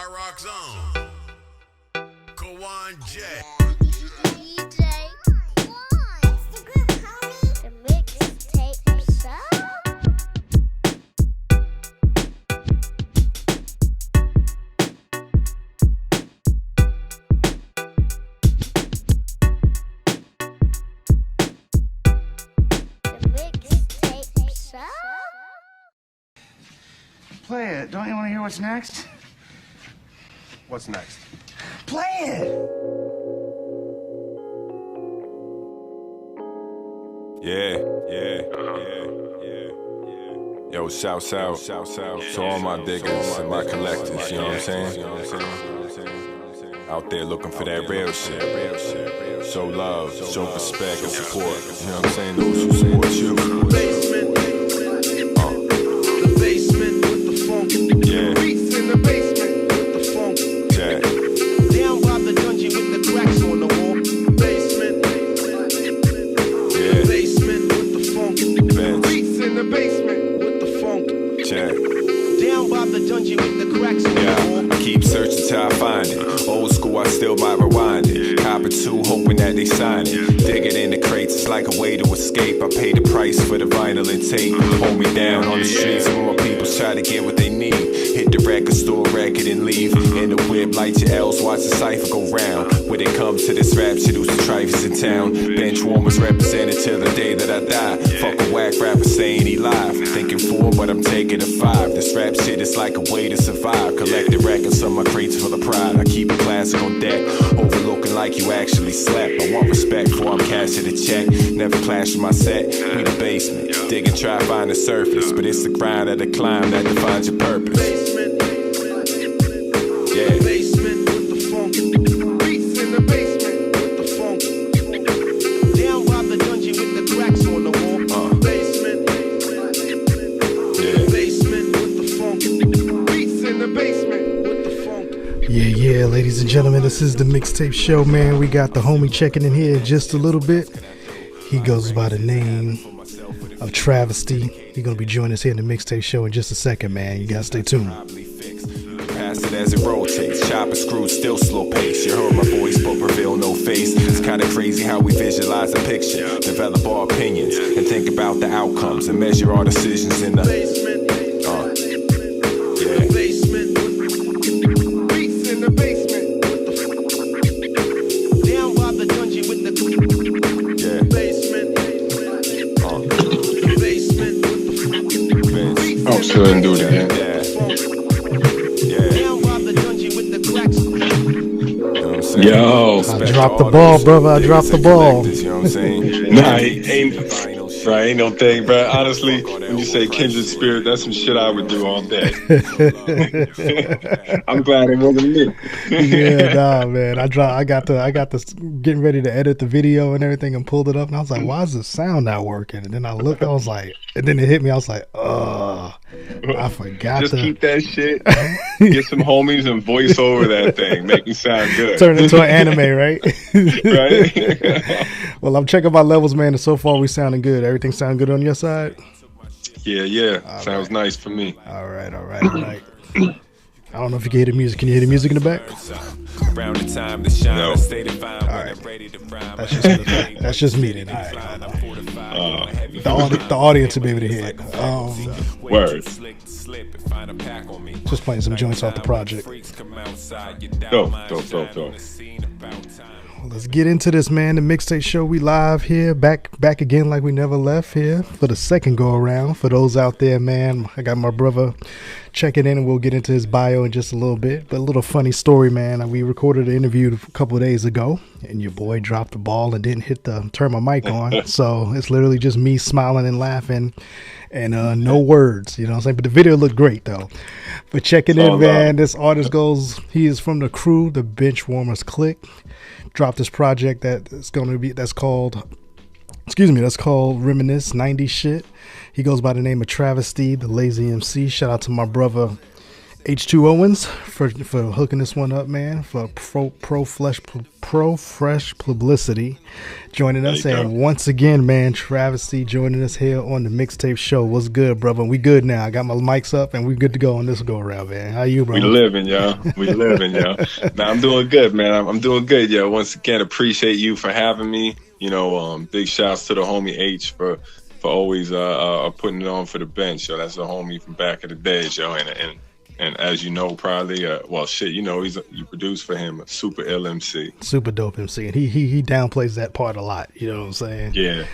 Rock Zone. Kawan J. DJ One. It's the group, homie. The mixtape show. The mixtape show. Play it. Don't you want to hear what's next? What's next? Play it! Yeah. Yo, shouts out to all my diggers and my collectors, you know what I'm saying? Out there looking for that real shit. Show love, show respect and support, you know what I'm saying? Those who support you. The basement with the funk. Yeah. Beats in the basement with the funk. Jack. Down by the dungeon with the cracks on the wall. Basement. Yeah. Basement with the funk. Bench. Beats in the basement with the funk. Jack. Down by the dungeon with the cracks on the wall. Yeah, I keep searching till I find it. Old school, I still might rewind it. Cop it too, hoping that they sign it. Dig it in the crates, it's like a way to escape. I pay the price for the vinyl and tape. Hold me down on the streets where my people try to get what they need. Hit the record store, record and leave. In the whip, light your L's, watch the cypher go round. When it comes to this rap shit, who's the Travisty in town? Benchwarmers represented till the day that I die. Fuck a whack rapper saying he live. Thinking 4, but I'm taking a 5. This rap shit is like a way to survive. Collecting records on my crates for the pride. I keep a classic on deck, overlooking like you actually slept. I want respect before I'm cashing the check. Never clash with my set, we the basement. Dig and try to find the surface, but it's the grind of the climb that defines your purpose. Yeah. Basement with the funk. Beats in the basement with the funk. Down by the dungeon with the cracks on the wall. Basement. Yeah. Basement with the funk. Beats in the basement with the funk. Yeah, ladies and gentlemen, this is the mixtape show, man. We got the homie checking in here just a little bit. He goes by the name of Travisty. He's gonna be joining us here in the mixtape show in just a second, man. You gotta stay tuned. Pass it as it rotates, chop and screw, still slow pace. You heard my voice but reveal no face. It's kinda crazy how we visualize a picture, develop our opinions, and think about the outcomes, and measure our decisions in the Basement. yeah. Basement. Beats in the basement with the funk. Down by the dungeon with the Yeah. basement. Basement with the funk. Bench. Oh, so didn't do it again. Yeah. Down by the dungeon with the cracks. You know what I'm saying? Yo. I dropped the ball, brother. I dropped the ball. You know what I'm saying? Nah, ain't no thing, bro. Honestly, when you say kindred spirit, that's some shit I would do all day. I'm glad it wasn't me. Yeah, nah, man. I got the getting ready to edit the video and everything and pulled it up and I was like, why is the sound not working? And then I looked, I was like, and then it hit me, I was like, I forgot Just to keep that shit. Get some homies and voice over that thing. Make me sound good. turn it into an anime, right? Right? Well, I'm checking my levels, man, and so far we sounding good. Everything sound good on your side? Yeah. Sounds nice for me. All right. I don't know if you can hear the music. Can you hear the music in the back? Around the time to shine, No. I stay divine when right. I'm ready to rhyme. That's just me then. All right. The audience will be able to hear it. Word. Just playing some joints off the project. Dope. Well, let's get into this, man. The mixtape show. We live here, back again like we never left here for the second go around. For those out there, man, I got my brother checking in, and we'll get into his bio in just a little bit. But a little funny story, man. We recorded an interview a couple of days ago, and your boy dropped the ball and didn't turn my mic on. So it's literally just me smiling and laughing, and no words. You know what I'm saying? But the video looked great though. But checking in, man. This artist he is from the crew, the Benchwarmers Clique. Dropped this project that's called Reminisce 90s shit. He goes by the name of Travisty The Lazy MC. Shout out to my brother H2 Owens for hooking this one up, man. For pro fresh publicity, joining us, and once again, man, Travisty joining us here on the Mixtape Show. What's good, brother? We good now. I got my mics up, and we good to go on this go around, man. How you, bro? We living, yo. We living, yo. Man, I'm doing good, man. I'm doing good, yo. Once again, appreciate you for having me. You know, big shouts to the homie H for always putting it on for the bench, yo. That's a homie from back in the days, yo. And as you know, probably, you know, you produce for him, a super ill MC. Super dope MC. And he downplays that part a lot, you know what I'm saying? Yeah.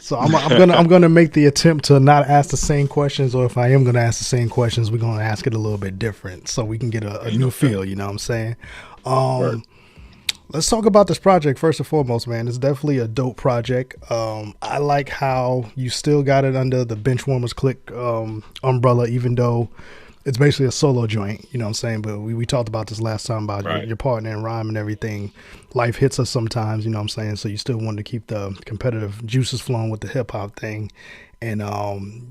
So I'm gonna make the attempt to not ask the same questions, or if I am gonna ask the same questions, we're gonna ask it a little bit different so we can get a new feel, you know what I'm saying? Let's talk about this project first and foremost, man. It's definitely a dope project. I like how you still got it under the Benchwarmers Clique umbrella, even though it's basically a solo joint, you know what I'm saying? But we talked about this last time about your partner in rhyme and everything. Life hits us sometimes, you know what I'm saying? So you still want to keep the competitive juices flowing with the hip hop thing. And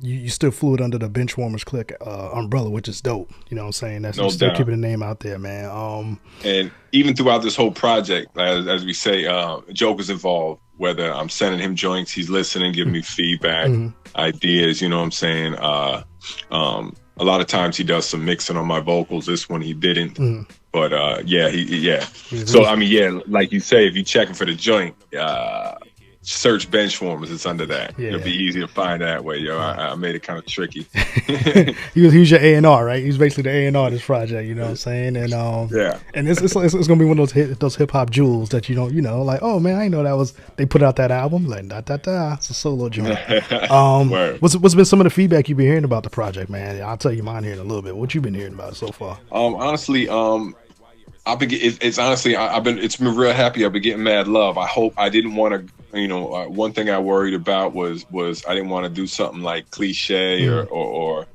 you still flew it under the Benchwarmers Clique umbrella, which is dope. You know what I'm saying? That's no still keeping the name out there, man. And even throughout this whole project, as we say, Joker's involved. Whether I'm sending him joints, he's listening, giving me feedback, ideas. You know what I'm saying? A lot of times he does some mixing on my vocals. This one he didn't. But So I mean, yeah, like you say, if you're checking for the joint, search Benchwarmers, it's under that. It'll be easy to find that way, yo. I made it kind of tricky. he was your A&R, right? He's basically the A&R of this project, you know what I'm saying? And and it's gonna be one of those hip hop jewels that you don't, you know, like, oh man, I didn't know they put out that album, like it's a solo joint. What's been some of the feedback you've been hearing about the project, man? I'll tell you mine here in a little bit. What you been hearing about it so far? Honestly, it's been real happy. I've been getting mad love. I hope I didn't want to, one thing I worried about was I didn't want to do something like cliche or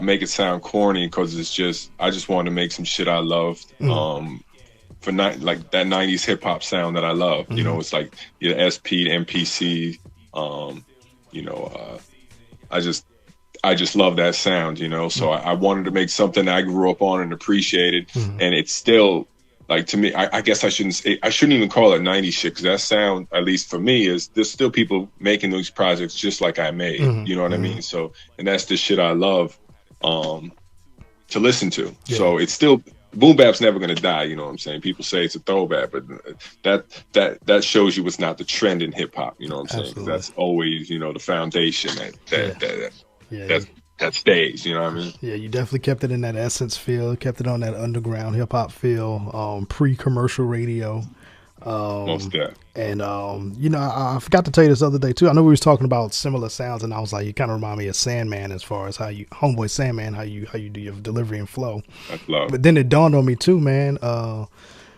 make it sound corny, because I just wanted to make some shit I loved. For like that 90s hip hop sound that I love. You know, it's like the SP, the MPC. I just love that sound, you know. So I wanted to make something I grew up on and appreciated, and it's still, like, to me, I guess I shouldn't even call it 90s shit, because that sound, at least for me, is there's still people making those projects just like I made. You know what I mean? So, and that's the shit I love to listen to. So it's still, boom bap's never gonna die. You know what I'm saying? People say it's a throwback, but that shows you it's not the trend in hip hop. You know what I'm saying? 'Cause that's always, the foundation that stays, you know what I mean? Yeah, you definitely kept it in that essence feel, kept it on that underground hip hop feel, pre-commercial radio. Most definitely. And I forgot to tell you this other day too. I know we was talking about similar sounds, and I was like, you kind of remind me of Sandman as far as Homeboy Sandman, how you do your delivery and flow. That's love. But then it dawned on me too, man.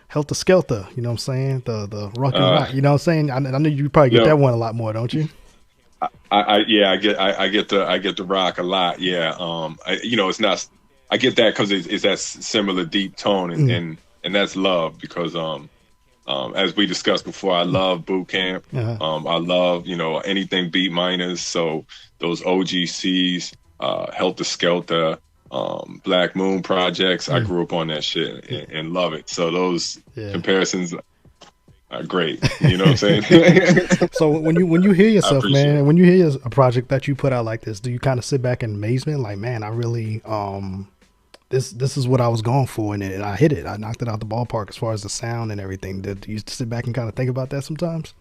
Helter Skelter, you know what I'm saying? The rock and rock, you know what I'm saying? I know you probably get that one a lot more, don't you? I get the rock a lot. Yeah. It's not, I get that because it's that similar deep tone, and that's love, because as we discussed before, I love boot camp. I love, anything beat minus. So those OGCs, Helter Skelter, Black Moon projects, I grew up on that shit and love it. So those comparisons are great. You know what I'm saying? So when you hear yourself, man, when you hear a project that you put out like this, do you kind of sit back in amazement, like, man, I really this is what I was going for, and I hit it. I knocked it out the ballpark as far as the sound and everything. Do you sit back and kind of think about that sometimes?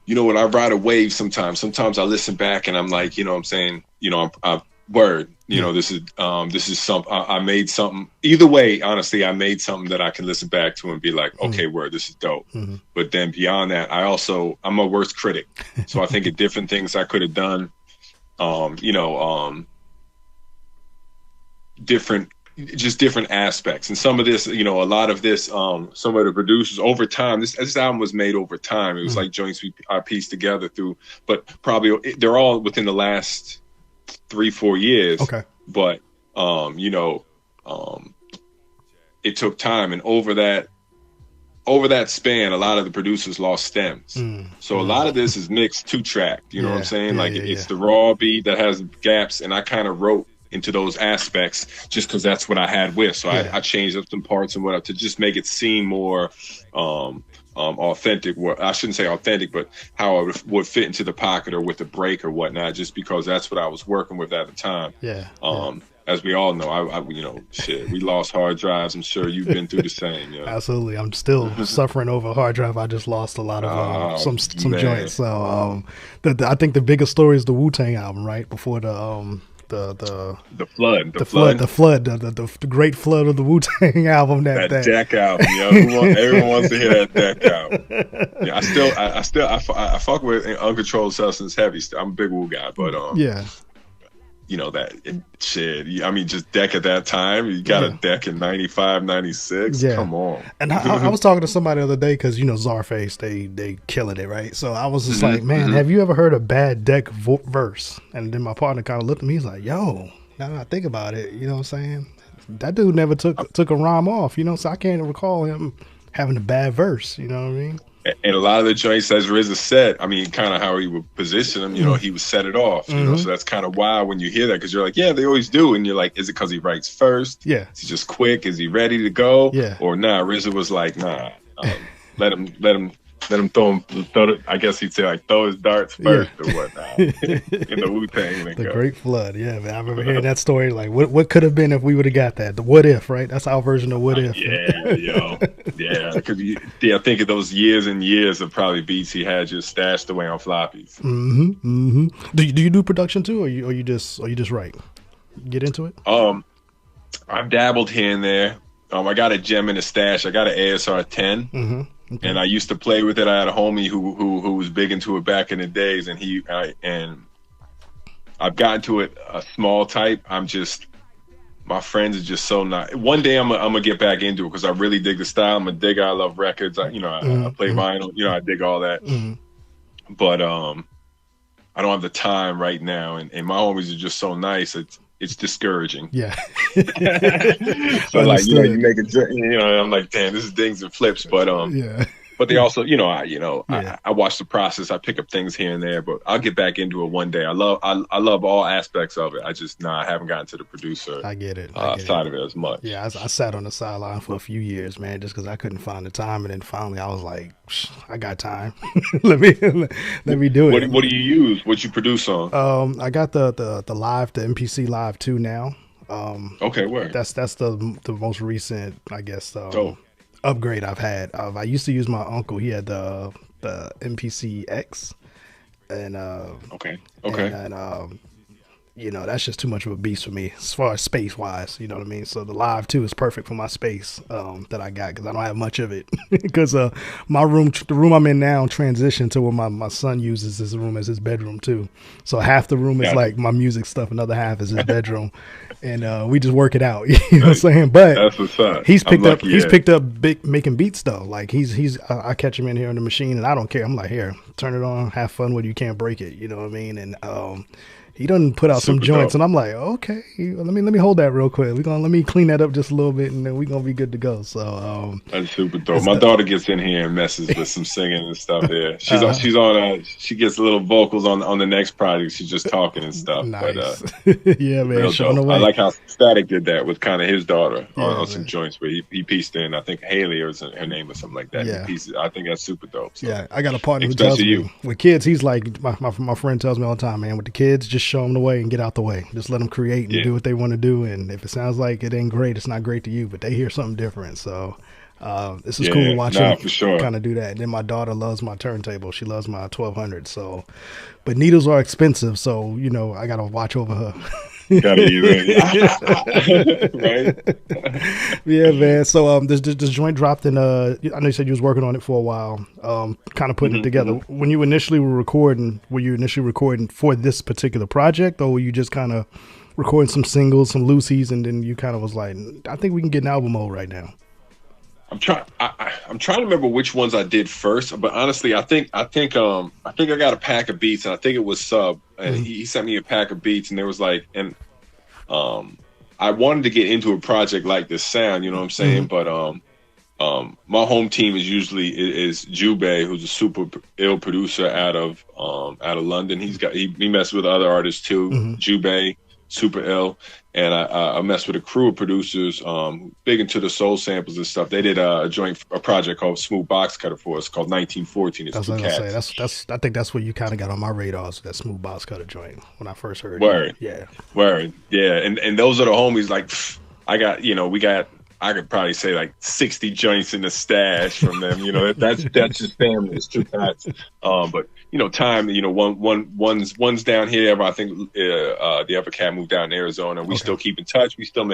When I ride a wave, sometimes I listen back and I'm like, I'm saying, I'm word, this is something, I made something. Either way, honestly, I made something that I can listen back to and be like, okay, word, this is dope. But then beyond that, I'm a worst critic. So I think of different things I could have done, different aspects. And some of this, a lot of this, some of the producers over time, this album was made over time. It was like joints I pieced together but probably they're all within the last 3-4 years. Okay. But, it took time. And over that span, a lot of the producers lost stems. So a lot of this is mixed 2-track. You know what I'm saying? It's the raw beat that has gaps. And I kind of wrote into those aspects just because that's what I had with. So I changed up some parts and whatnot to just make it seem more authentic. Well, I shouldn't say authentic, but how it would fit into the pocket or with the break or whatnot, just because that's what I was working with at the time. As we all know, I shit, we lost hard drives. I'm sure you've been through the same. Yeah. Absolutely. I'm still suffering over a hard drive. I just lost a lot of some joints. So I think the biggest story is the Wu-Tang album, right? Before the great flood of the Wu-Tang album. That Deck album. Everyone wants to hear that Deck album. Yeah, I fuck with Uncontrolled Substance heavy. I'm a big Wu guy, but shit. I mean, just Deck at that time. You got a Deck in 95, 96. Yeah. Come on. And I was talking to somebody the other day because Czarface, they killing it, right? So I was just like, man, have you ever heard a bad Deck verse? And then my partner kind of looked at me. He's like, yo, now that I think about it, you know what I'm saying? That dude never took a rhyme off, so I can't recall him having a bad verse. You know what I mean? And a lot of the joints, as RZA said, I mean, kind of how he would position them, he would set it off, so that's kind of why when you hear that, because you're like, yeah, they always do. And you're like, is it because he writes first? Yeah. Is he just quick? Is he ready to go? Yeah. Or nah, RZA was like, nah, let him throw I guess he'd say like throw his darts first or whatnot. In the Wu-Tang. The Great Flood. Yeah, man. I remember hearing that story. Like, what could have been if we would have got that? The what if, right? That's our version of what if. Yeah, because I think of those years and years of probably beats he had just stashed away on floppies. Do you do production too, or you just write? Get into it? I've dabbled here and there. I got a gem in the stash. I got an ASR 10. Okay. And I used to play with it. I had a homie who was big into it back in the days, and I've gotten to it a small type. My friends are just so not. One day I'm gonna get back into it because I really dig the style. I'm a digger. I love records. I play vinyl. I dig all that. But I don't have the time right now, and my homies are just so nice. It's discouraging. Yeah. So like, you make it, I'm like, damn, this is dings and flips, but but they also, I watch the process. I pick up things here and there, but I'll get back into it one day. I love all aspects of it. I haven't gotten to the producer. I get it. Side of it as much. Yeah, I sat on the sideline for a few years, man, just because I couldn't find the time, and then finally I was like, I got time. let me do it. What do you use? What you produce on? I got the MPC Live 2 now. Okay, where? That's the most recent, I guess. Upgrade I've had. I used to use my uncle. He had the MPC X, and okay, and that's just too much of a beast for me as far as space wise. You know what I mean? So the Live 2 is perfect for my space that I got because I don't have much of it. Because my room, the room I'm in now, transitioned to where my son uses this room as his bedroom too. So half the room is like my music stuff, another half is his bedroom, and we just work it out. You know what I'm saying? But that's what's up. He's picked up making beats though. Like I catch him in here on the machine, and I don't care. I'm like, here, turn it on, have fun with it. You can't break it. You know what I mean? And he doesn't put out some joints, and I'm like, okay, let me hold that real quick. Let me clean that up just a little bit, and then we're gonna be good to go. So that's super dope. My daughter gets in here and messes with some singing and stuff. There, she's on. She gets little vocals on the next project. She's just talking and stuff. Nice. But, yeah, man. I like how Static did that with kind of his daughter on some joints where he pieced in. I think Haley or her name or something like that. Yeah. I think that's super dope. So. Yeah, I got a partner who tells me with kids. He's like my friend tells me all the time, man. With the kids, just show them the way and get out the way. Just let them create and do what they want to do. And if it sounds like it ain't great, it's not great to you, but they hear something different. So this is cool to watch him kind of do that. And then my daughter loves my turntable. She loves my 1200. So, but needles are expensive, so I gotta watch over her. Gotta use it. Right? Yeah, man. So this joint dropped in I know you said you was working on it for a while, kind of putting it together. When you initially were recording for this particular project, or were you just kind of recording some singles, some loosies, and then you kind of was like, I think we can get an album mode right now? I'm trying to remember which ones I did first, but honestly, I think I got a pack of beats, and I think it was Sub, and he sent me a pack of beats, and there was like, and I wanted to get into a project like this sound, you know what I'm saying? But my home team is Jubei, who's a super ill producer out of London. He messes with other artists too, Jubei. super ill. And I messed with a crew of producers, big into the soul samples and stuff. They did a project called Smooth Box Cutter for us called 1914. It's That's two what I was cats. gonna say. That's I think that's what you kind of got on my radar, so that Smooth Box Cutter joint when I first heard Word. it. Yeah. Word. Yeah. And those are the homies. Like, I got, I could probably say like 60 joints in the stash from them. That's just family. It's two cats. But time. One's down here. I think the other cat moved out in Arizona. We still keep in touch. We still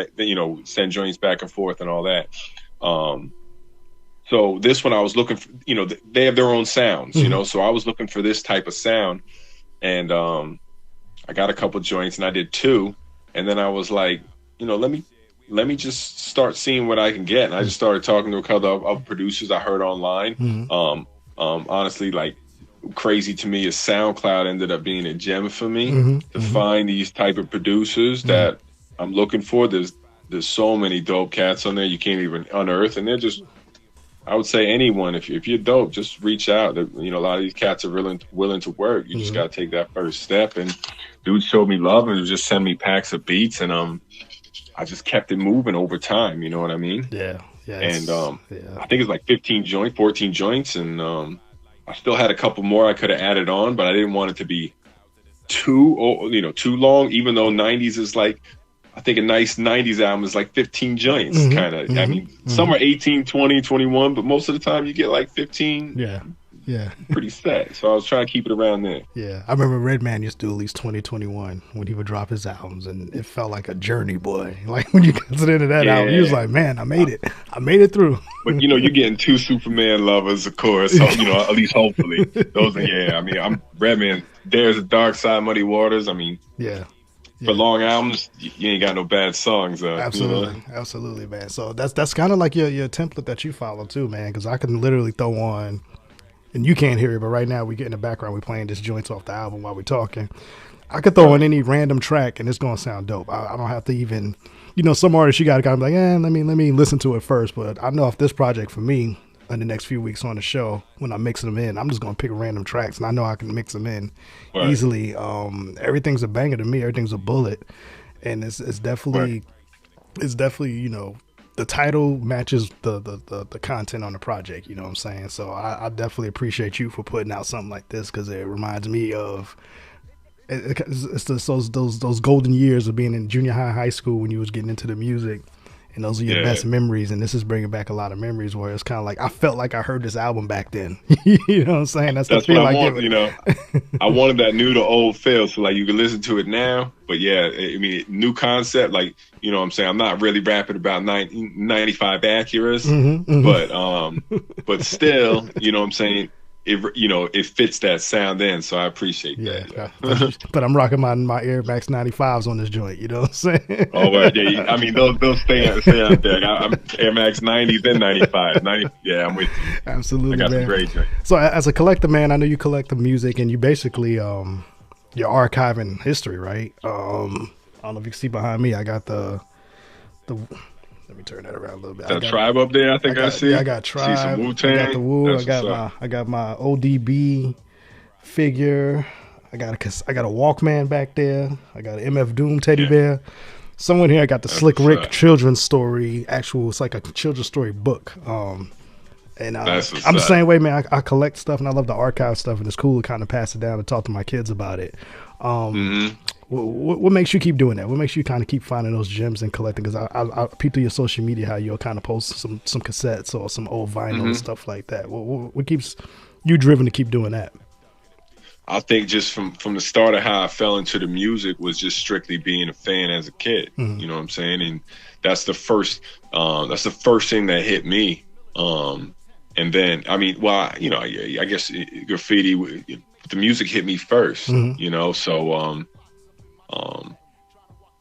send joints back and forth and all that. So this one I was looking for. They have their own sounds. So I was looking for this type of sound, and I got a couple joints, and I did two, and then I was like, let me just start seeing what I can get. And I just started talking to a couple of producers I heard online. Honestly, like, crazy to me is SoundCloud ended up being a gem for me to find these type of producers that I'm looking for. There's so many dope cats on there you can't even unearth, and they're just, I would say anyone, if you're dope, just reach out. A lot of these cats are willing to work. You just got to take that first step. And dude showed me love and just send me packs of beats, and I just kept it moving over time. You know what I mean? Yeah. And I think it's like 14 joints, and I still had a couple more I could have added on, but I didn't want it to be too long. Even though 90s is like, I think a nice 90s album is like 15 joints, kind of. I mean, some are 18, 20, 21, but most of the time you get like 15. Yeah. Pretty set. So I was trying to keep it around there. Yeah. I remember Redman used to do at least 20, 21 when he would drop his albums, and it felt like a journey, boy. Like when you got to the end of that album, he was like, man, I made it. I made it through. But you're getting two Superman lovers, of course. So, at least hopefully. Those are, I mean, I'm Redman. There's a Dark Side, Muddy Waters. I mean, for long albums, you ain't got no bad songs. Absolutely, man. So that's kind of like your template that you follow too, man. Because I can literally throw on, and you can't hear it, but right now we get in the background, we're playing this joints off the album while we're talking. I could throw on any random track and it's gonna sound dope. I don't have to even, some artists you gotta kind of be like, let me listen to it first. But I know if this project for me in the next few weeks on the show, when I'm mixing them in, I'm just gonna pick random tracks, and I know I can mix them in easily. Everything's a banger to me. Everything's a bullet, and it's definitely the title matches the content on the project. You know what I'm saying? So I definitely appreciate you for putting out something like this, because it reminds me of it's those golden years of being in junior high school when you was getting into the music. And those are your best memories, and this is bringing back a lot of memories where it's kind of like I felt like I heard this album back then. You know what I'm saying? That's what I want. I wanted that new to old feel, so like you can listen to it now. But I mean, new concept. Like, what I'm saying, I'm not really rapping about 95 Acuras, but still, what I'm saying. It fits that sound in, so I appreciate that. But I'm rocking my Air Max 95s on this joint. You know what I'm saying? Oh, right, yeah. I mean, those stay out there. I'm Air Max 90s and 95. I'm with you. Absolutely, I got man. some great joints. So, as a collector, man, I know you collect the music, and you basically you're archiving history, right? I don't know if you can see behind me. I got the. Let me turn that around a little bit. That Tribe up there, I see. Yeah, I got Tribe. See some Wu-Tang. I got the Wu. I got my ODB figure. I got a Walkman back there. I got an MF Doom teddy bear. Somewhere here I got the Slick Rick children's story. It's like a children's story book. And I'm the same way, man. I collect stuff, and I love to archive stuff, and it's cool to kind of pass it down and talk to my kids about it. What makes you keep doing that? What makes you kind of keep finding those gems and collecting? Because I peep through your social media how you'll kind of post some cassettes or some old vinyl and stuff like that. What keeps you driven to keep doing that? I think just from the start of how I fell into the music was just strictly being a fan as a kid. You know what I'm saying? And that's the first thing that hit me. And then, I mean, I guess graffiti, the music hit me first, so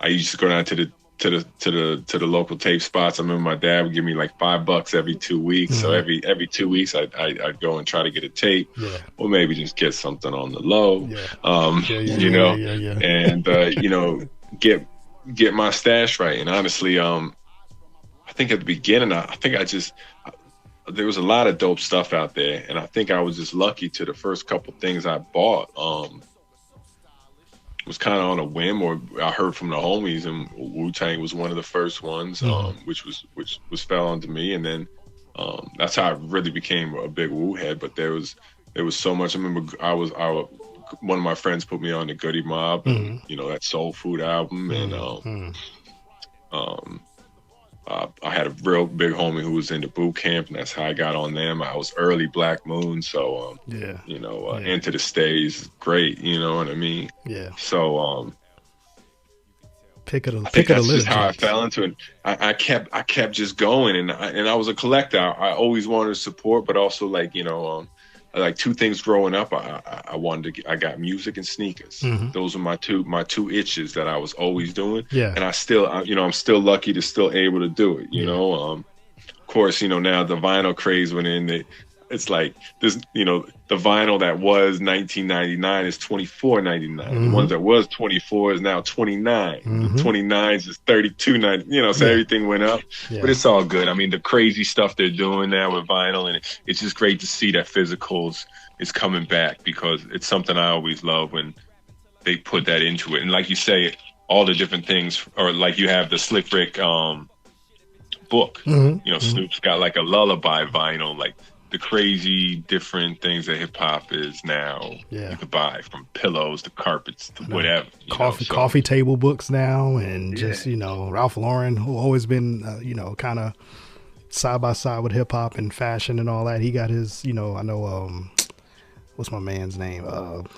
I used to go down to the local tape spots. I remember my dad would give me like $5 every 2 weeks. So every 2 weeks I'd go and try to get a tape, or maybe just get something on the low, and get my stash right. And honestly, I think at the beginning, there was a lot of dope stuff out there, and I think I was just lucky to the first couple things I bought was kind of on a whim, or I heard from the homies, and Wu-Tang was one of the first ones, which was fell onto me, and then that's how I really became a big Wu head. But there was so much. I remember one of my friends put me on the Goody Mob, and, you know, that Soul Food album, and I had a real big homie who was in the boot camp, and that's how I got on them. I was early Black Moon, so you know, Enter the Stage, great, you know what I mean? Yeah. So pick of the that's just how I fell into it. I kept just going, and I was a collector. I always wanted to support, but also, like, you know, like two things growing up. I got music and sneakers. Those are my two itches that I was always doing. Yeah. And I'm still lucky to still able to do it. You know, of course, you know, now the vinyl craze went in. It's like this, you know, the vinyl that was $19.99 is $24.99. The ones that was 24 is now 29. The 29s is $32.99. You know, so everything went up, but it's all good. I mean, the crazy stuff they're doing now with vinyl, and it's just great to see that physicals is coming back, because it's something I always love when they put that into it. And like you say, all the different things, or like you have the Slick Rick book. You know, Snoop's got like a lullaby vinyl, like the crazy different things that hip hop is now. You could buy, from pillows to carpets to whatever. Coffee table books now, and just, you know, Ralph Lauren, who always been, you know, kind of side by side with hip hop and fashion and all that. He got his, you know, I know, what's my man's name?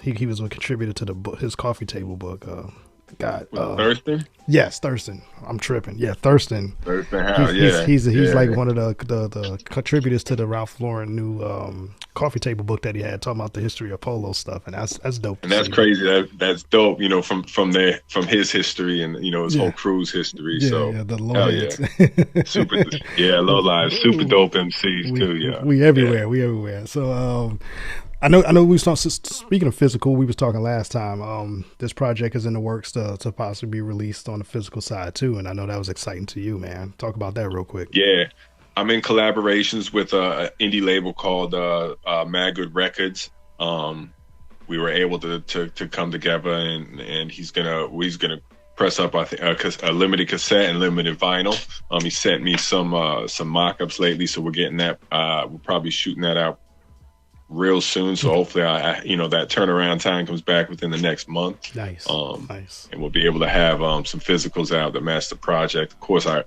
He was a contributor to his coffee table book. Thurston? Yes, Thurston. I'm tripping. Yeah, Thurston. He's like one of the contributors to the Ralph Lauren new coffee table book that he had, talking about the history of polo stuff, and that's dope. And that's crazy. That's dope. You know, from his history, and, you know, his whole crew's history. The Lowlights. Super. Lowlights. Super dope MCs too. Yeah, we everywhere. We everywhere. So. I know. We was speaking of physical. We was talking last time. This project is in the works to possibly be released on the physical side too, and I know that was exciting to you, man. Talk about that real quick. Yeah, I'm in collaborations with an indie label called Mad Good Records. We were able to come together, and he's gonna press up, I think, a limited cassette and limited vinyl. He sent me some mock-ups lately, so we're getting that. We're probably shooting that out real soon, so hopefully you know, that turnaround time comes back within the next month. Nice. And we'll be able to have some physicals out that match the project. Of course, I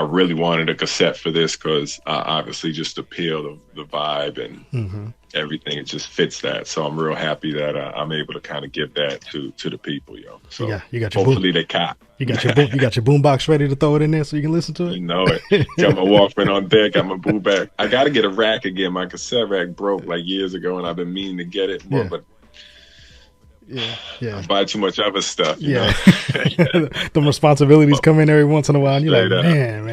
really wanted a cassette for this, because obviously just the appeal of the vibe and everything, it just fits that. So I'm real happy that I'm able to kind of give that to the people, yo. So you got your hopefully they cop. You got your boombox ready to throw it in there so you can listen to it. You know it. Got my Walkman on deck. Got my boom back. I got to get a rack again. My cassette rack broke like years ago, and I've been meaning to get it more, but. I buy too much other stuff. You know? The responsibilities come in every once in a while, and you're like, man.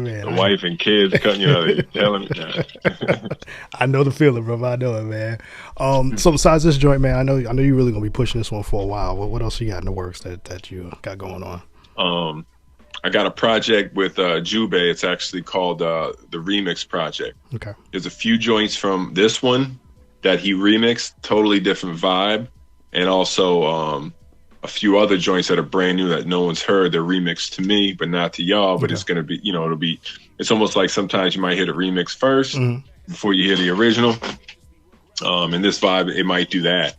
The wife and kids, you know, they're telling me. I know the feeling, bro. I know it, man. So besides this joint, man, I know you're really gonna be pushing this one for a while. What else you got in the works that you got going on? I got a project with Jube. It's actually called the Remix Project. Okay. There's a few joints from this one that he remixed, totally different vibe. And also a few other joints that are brand new that no one's heard. They're remixed to me, but not to y'all. But it's going to be, you know, it's almost like sometimes you might hear the remix first before you hear the original. And this vibe, it might do that.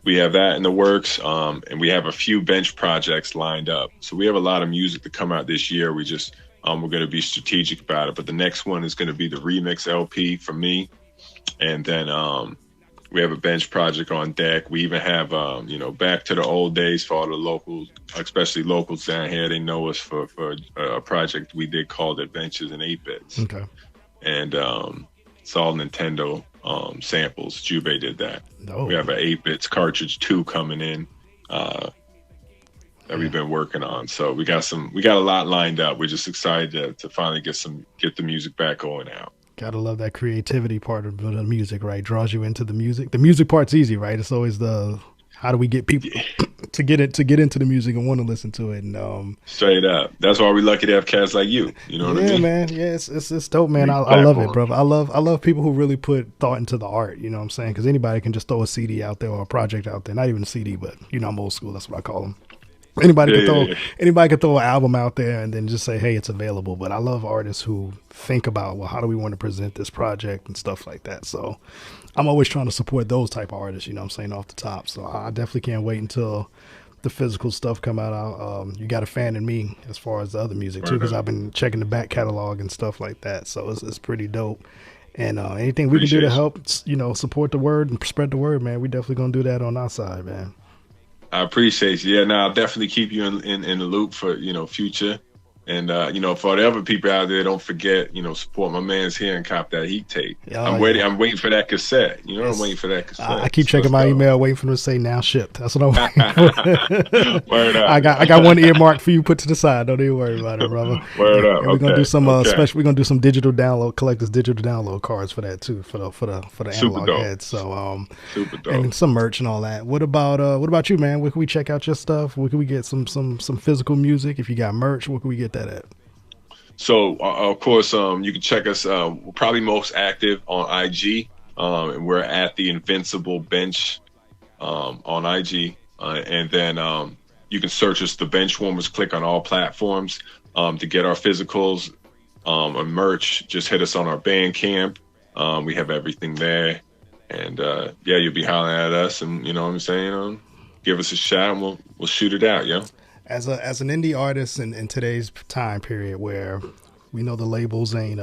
We have that in the works. And we have a few bench projects lined up. So we have a lot of music to come out this year. We just, we're going to be strategic about it. But the next one is going to be the remix LP from me. And then, we have a bench project on deck. We even have, you know, back to the old days for all the locals, especially locals down here. They know us for a project we did called Adventures in 8-Bits. Okay. And it's all Nintendo samples. Jube did that. Oh. We have an 8-Bits cartridge 2 coming in that we've been working on. So we got a lot lined up. We're just excited to finally get the music back going out. Gotta love that creativity part of the music, right? Draws you into the music. The music part's easy, right? It's always How do we get people to get into the music and want to listen to it? And Straight up. That's why we lucky to have cats like you. You know what I mean? man. Yeah, it's dope, man. I love it, bro. I love people who really put thought into the art. You know what I'm saying? Because anybody can just throw a CD out there or a project out there. Not even a CD, but I'm old school. That's what I call them. Anybody can throw an album out there and then just say, hey, it's available. But I love artists who think about, well, how do we want to present this project and stuff like that. So I'm always trying to support those type of artists, you know what I'm saying, off the top. So I definitely can't wait until the physical stuff come out. You got a fan in me as far as the other music too, because I've been checking the back catalog and stuff like that. So it's pretty dope. And anything we can do to help, support the word and spread the word, man, we definitely going to do that on our side, man. I appreciate you. Yeah, no, I'll definitely keep you in the loop for, future. And, for the other people out there, don't forget, support my man's here and cop that heat tape. I'm waiting for that cassette. I'm waiting for that cassette. I keep checking my email, waiting for them to say now shipped. That's what I'm waiting for. Word up. I got one earmarked for you put to the side. Don't even worry about it, brother. Word up. We're gonna do some special. We're gonna do some collectors digital download cards for that too, for the analog heads. So super dope. And some merch and all that. What about you, man? Where can we check out your stuff? Where can we get some physical music? If you got merch, where can we get that at? So, of course, you can check us. We're probably most active on IG, and we're at the Invincible Bench on IG. And then you can search us, the Benchwarmers Clique, on all platforms to get our physicals and merch. Just hit us on our Bandcamp. We have everything there. And, you'll be hollering at us. And, you know what I'm saying? Give us a shot and we'll shoot it out, yo. As an indie artist in today's time period, where we know the labels ain't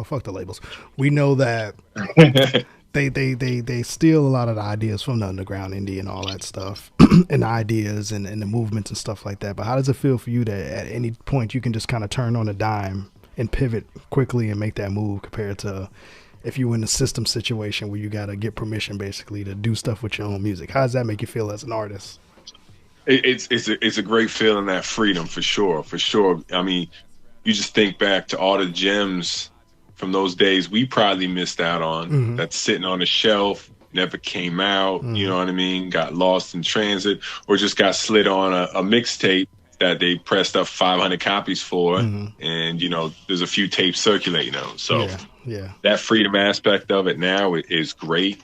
fuck the labels. We know that they steal a lot of the ideas from the underground indie and all that stuff, and ideas and the movements and stuff like that. But how does it feel for you that at any point you can just kind of turn on a dime and pivot quickly and make that move, compared to if you were in a system situation where you got to get permission basically to do stuff with your own music? How does that make you feel as an artist? It's a great feeling, that freedom, for sure. I mean, you just think back to all the gems from those days we probably missed out on, that's sitting on a shelf, never came out, you know what I mean, got lost in transit, or just got slid on a mixtape that they pressed up 500 copies for, and there's a few tapes circulating now. So that freedom aspect of it now is great.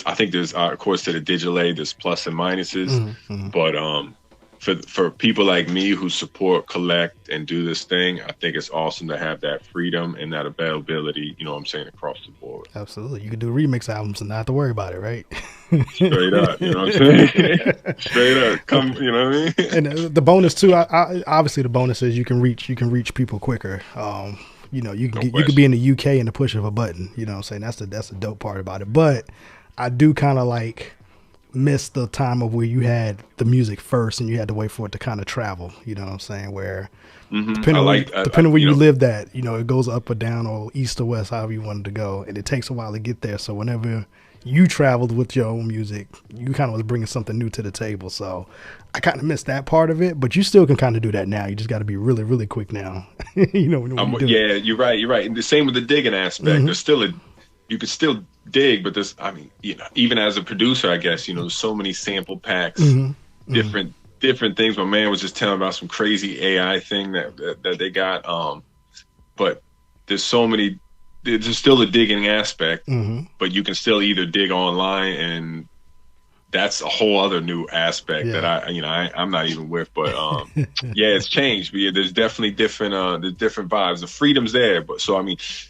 I think there's of course, to the digital age, there's plus and minuses, but for people like me who support, collect, and do this thing, I think it's awesome to have that freedom and that availability, you know what I'm saying, across the board. Absolutely. You can do remix albums and not have to worry about it, right? Straight up, you know what I'm saying? Straight up. Come, you know what I mean? And the bonus too, obviously the bonus is you can reach people quicker. You could be in the UK in the push of a button, you know what I'm saying? That's the dope part about it. But I do kind of miss the time of where you had the music first and you had to wait for it to kind of travel, you know what I'm saying, where depending where you lived at, it goes up or down or east or west, however you wanted to go, and it takes a while to get there. So whenever you traveled with your own music, you kind of was bringing something new to the table. So I kind of missed that part of it, but you still can kind of do that now. You just got to be really, really quick now. You're right. And the same with the digging aspect. There's still you could still dig, but there's, even as a producer, I guess, there's so many sample packs, different things. My man was just telling about some crazy AI thing that they got. But there's still a digging aspect, but you can still either dig online, and that's a whole other new aspect that I'm not even with. But it's changed. But there's definitely different vibes. The freedom's there, but so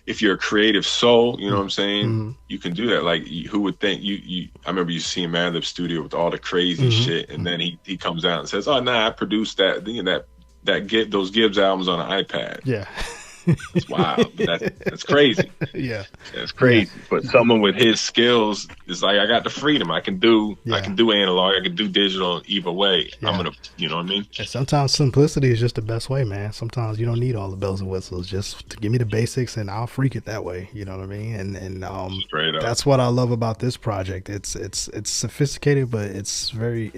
if you're a creative soul, you know what I'm saying, you can do that. Like, who would think you? I remember you seeing Madlib studio with all the crazy shit, and then he comes out and says, "Oh, nah, I produced that those Gibbs albums on an iPad." Yeah. It's wild. That's crazy. Yeah, that's crazy. Yeah. But someone with his skills is like, I got the freedom. I can do analog. I can do digital. Either way, I'm gonna. You know what I mean? And sometimes simplicity is just the best way, man. Sometimes you don't need all the bells and whistles. Just to give me the basics, and I'll freak it that way. You know what I mean? And that's what I love about this project. It's sophisticated, but it's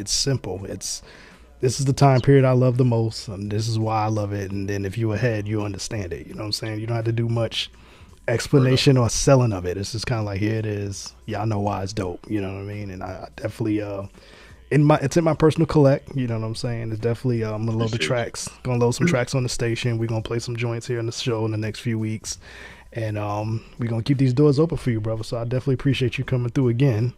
simple. This is the time period I love the most, and this is why I love it. And then if you're ahead, you understand it. You know what I'm saying? You don't have to do much explanation or selling of it. It's just kind of like, here it is. Y'all know why it's dope. You know what I mean? And I definitely it's in my personal collect. You know what I'm saying? It's definitely I'm gonna load the tracks. Gonna load some tracks on the station. We're gonna play some joints here in the show in the next few weeks. And we're going to keep these doors open for you, brother. So I definitely appreciate you coming through again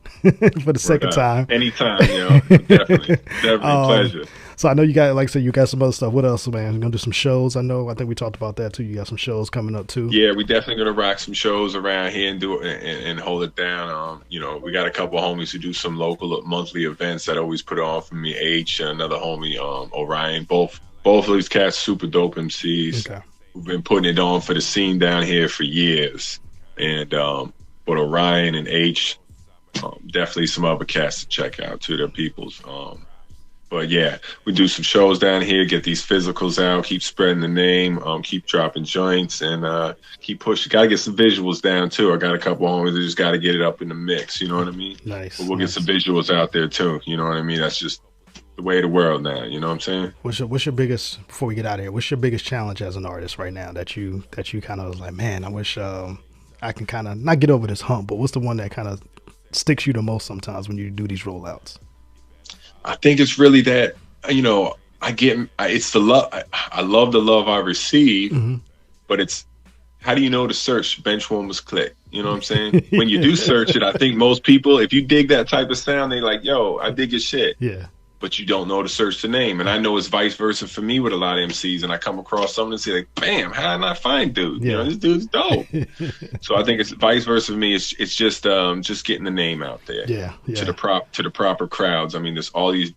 for the second time. Anytime, definitely pleasure. So I know you got, like I said, you got some other stuff. What else, man? You're going to do some shows. I think we talked about that too. You got some shows coming up too. Yeah, we definitely going to rock some shows around here and do it and hold it down. We got a couple of homies who do some local monthly events that always put on for me. H and another homie, Orion. Both of these cats super dope MCs. Okay. We've been putting it on for the scene down here for years. And but Orion and H, definitely some other cats to check out too, their peoples. But yeah, we do some shows down here, get these physicals out, keep spreading the name, keep dropping joints, and keep pushing. Got to get some visuals down too. I got a couple homies that just got to get it up in the mix. You know what I mean? Nice. But we'll get some visuals out there too. You know what I mean? That's just the way of the world now. You know what I'm saying? What's your biggest, before we get out of here, what's your biggest challenge as an artist right now that you kind of was like, man, I wish I can kind of not get over this hump, but what's the one that kind of sticks you the most sometimes when you do these rollouts? I think it's really that, it's the love. I love the love I receive, but it's, how do you know to search Benchwarmers Clique? You know what I'm saying? When you do search it, I think most people, if you dig that type of sound, they like, yo, I dig your shit. Yeah. But you don't know to search the name. And I know it's vice versa for me with a lot of MCs. And I come across something and say, like, bam, how did I not find dude? Yeah. This dude's dope. So I think it's vice versa for me. It's just getting the name out there. Yeah. To the proper crowds. I mean, there's all these,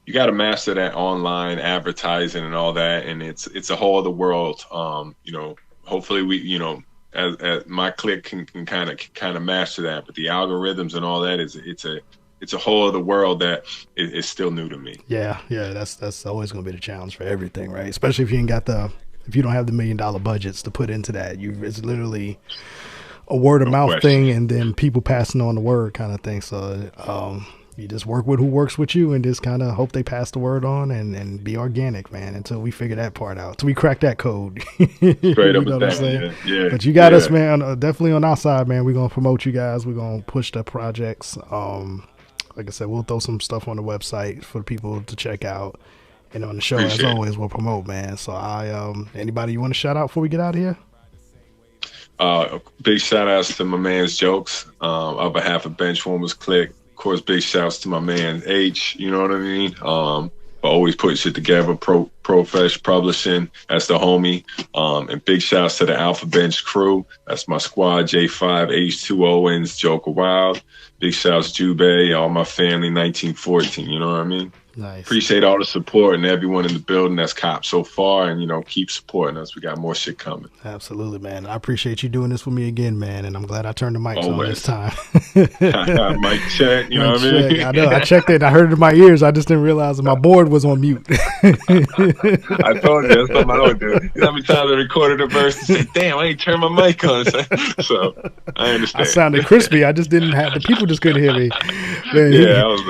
you got to master that online advertising and all that. And it's a whole other world. Hopefully we, as my clique can kind of master that. But the algorithms and all that it's a whole other world that is still new to me. Yeah, that's always going to be the challenge for everything, right? Especially if you don't have the $1 million budgets to put into that. It's literally a word of mouth thing, and then people passing on the word kind of thing. So you just work with who works with you, and just kind of hope they pass the word on and be organic, man. Until we figure that part out, until we crack that code. Straight up with that, yeah. But you got us, man. Definitely on our side, man. We're gonna promote you guys. We're gonna push the projects. Like I said, we'll throw some stuff on the website for people to check out. And on the show, as always, we'll promote, man. So anybody you want to shout out before we get out of here? Big shout outs to my man's Jokes on behalf of Benchwarmers Clique. Of course, big shouts to my man H, you know what I mean? Always putting shit together, Profesh Publishing, that's the homie. And big shouts to the Alpha Bench crew. That's my squad, J5, H2 Owens, Joker Wild. Big shouts Jubei, all my family, 1914, you know what I mean? Nice. Appreciate all the support and everyone in the building that's copped so far, and keep supporting us. We got more shit coming. Absolutely, man. I appreciate you doing this for me again, man, and I'm glad I turned the mics on this time. Mic check, you know what I mean? I know. I checked it. I heard it in my ears. I just didn't realize that my board was on mute. I told you, that's something I don't do. You know how many times I recorded a verse and said, damn, I ain't turned my mic on. So I understand. I sounded crispy. I just didn't have, the people just couldn't hear me. Man, yeah, I was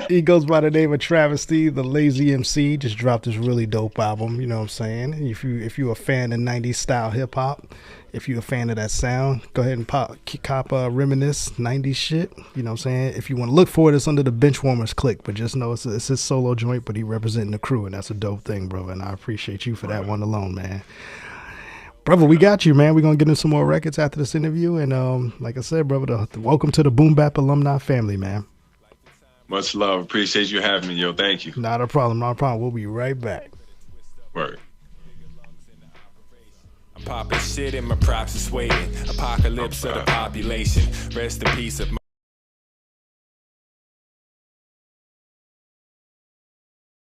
He goes by the name of Travisty The Lazy MC. Just dropped this really dope album. You know what I'm saying? If you're a fan of 90s style hip hop, if you're a fan of that sound, go ahead and cop Reminisce 90s shit. You know what I'm saying? If you want to look for it, it's under the Benchwarmers Clique, but just know it's his solo joint, but he representing the crew, and that's a dope thing, brother. And I appreciate you for that one alone, man. Brother, we got you, man. We're going to get into some more records after this interview. And like I said, brother, welcome to the Boom Bap alumni family, man. Much love. Appreciate you having me, yo. Thank you. Not a problem. We'll be right back. Word. I'm popping shit and my props is waiting. Apocalypse of the population. Rest in peace of my